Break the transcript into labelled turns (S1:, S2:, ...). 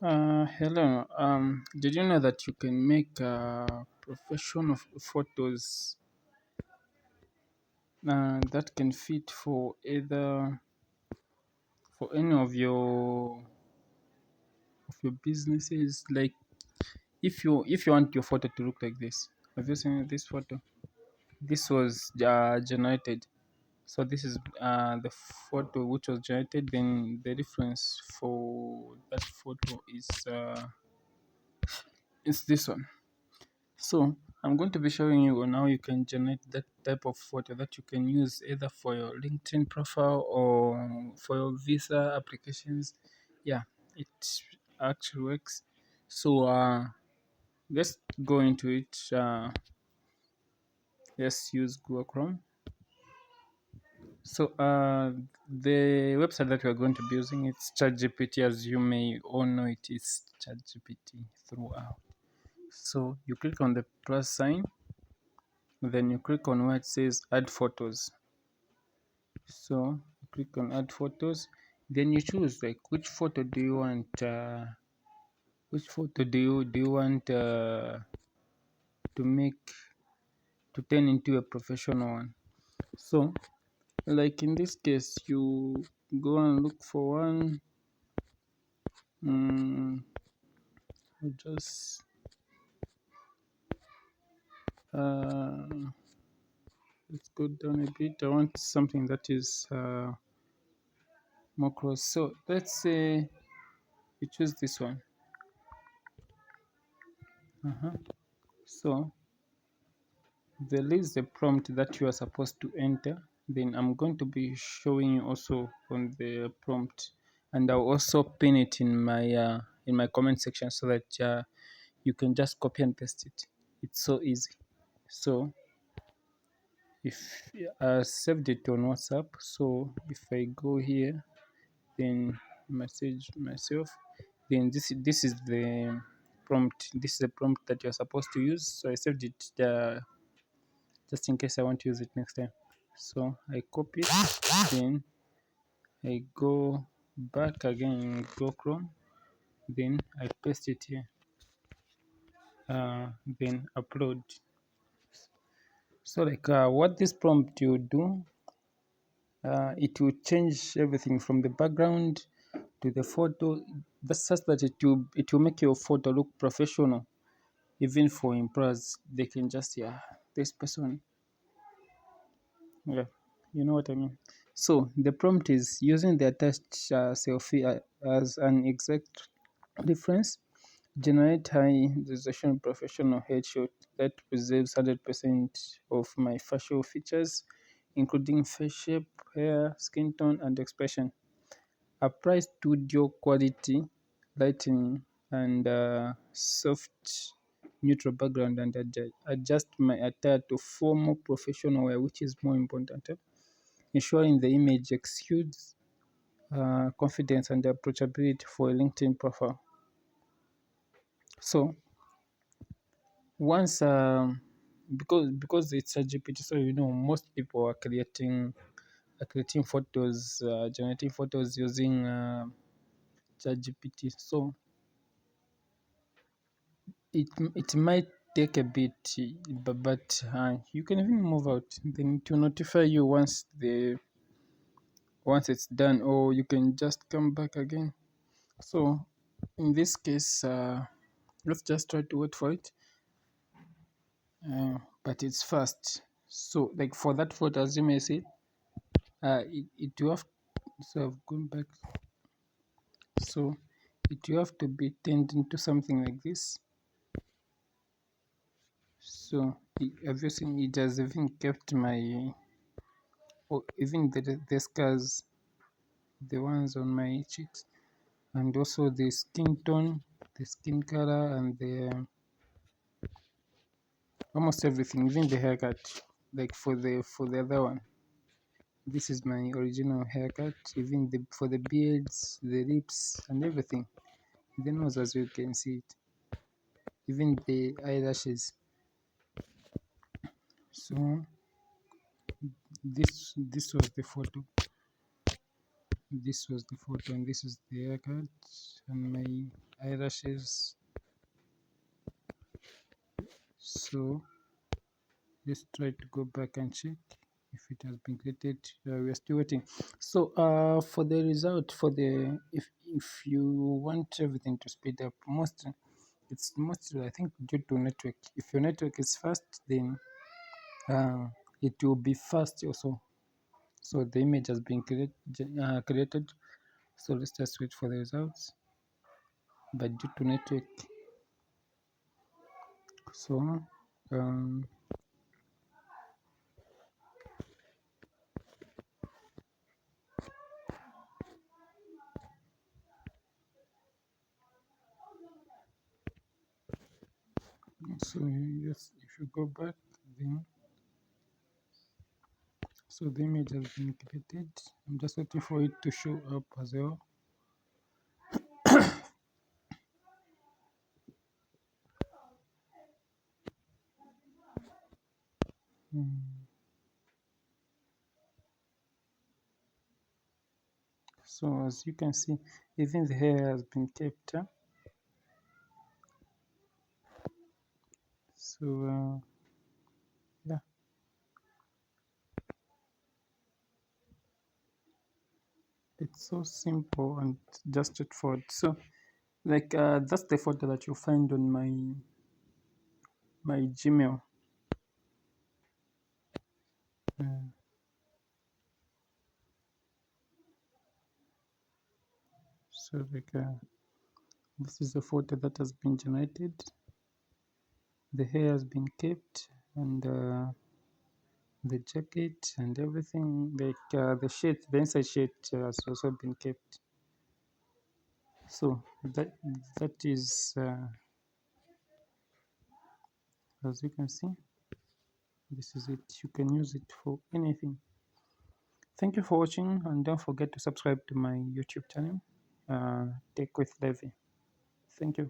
S1: Hello. Did you know that you can make professional photos that can fit for either for any of your businesses? Like if you want your photo to look like this, have you seen this photo? This was generated. So this is the photo which was generated. Then the reference for that photo is this one. So I'm going to be showing you on how you can generate that type of photo that you can use either for your LinkedIn profile or for your visa applications. Yeah, it actually works. So let's go into it. Let's use Google Chrome. So the website that we're going to be using is Chatgpt, as you may all know it is Chatgpt throughout. So you click on the plus sign, then you click on where it says add photos. So you click on add photos, then you choose like which photo do you want which photo do you want to make to turn into a professional one. So like in this case, you go and look for one. Just uh let's go down a bit. I want something that is more close. So let's say you choose this one. So there is a prompt that you are supposed to enter. Then I'm going to be showing you also on the prompt, and I'll also pin it in my comment section so that you can just copy and paste it. It's so easy. So if I saved it on WhatsApp, so if I go here, then message myself, then this is the prompt. This is the prompt that you're supposed to use. So I saved it just in case I want to use it next time. So I copy it, then I go back again in Google Chrome, then I paste it here, then upload. So like what this prompt will do, it will change everything from the background to the photo. That's just that it will make your photo look professional. Even for employers, they can just this person. Yeah, you know what I mean. So the prompt is using the attached selfie as an exact reference. Generate high resolution professional headshot that preserves 100% of my facial features, including face shape, hair, skin tone, and expression. Apply studio quality lighting and soft neutral background, and adjust my attire to formal professional wear, which is more important. Ensuring the image exudes confidence and approachability for a LinkedIn profile. So once because it's a GPT, so most people are creating photos, generating photos using ChatGPT. So it might take a bit, but you can even move out. Then to notify you once it's done, or you can just come back again. So in this case, let's just try to wait for it. But it's fast. So like for that photo, as you may see, it will have, so I've gone back. So it will have to be turned into something like this. So everything, it has even kept my, or even the scars, the ones on my cheeks, and also the skin tone, the skin color, and the almost everything, even the haircut. Like for the other one, this is my original haircut. Even for the beards, the lips, and everything. The nose, as you can see it. Even the eyelashes. So this was the photo. This was the photo, and this is the haircut and my eyelashes. So let's try to go back and check if it has been created. We are still waiting. So for the result, for the if you want everything to speed up, it's mostly I think due to network. If your network is fast, then uh, it will be fast also. So the image has been created. So let's just wait for the results. But due to network, so um, so yes, if you go back, then so the image has been created. I'm just waiting for it to show up as well. Mm. So as you can see, even the hair has been kept. So yeah, it's so simple and just straightforward. So like that's the photo that you find on my Gmail. Uh, so like this is a photo that has been generated. The hair has been kept, and the jacket and everything. Like the shirt, the inside shirt has also been kept. So that is as you can see, this is it. You can use it for anything. Thank you for watching, and don't forget to subscribe to my YouTube channel, Tech with Levi. Thank you.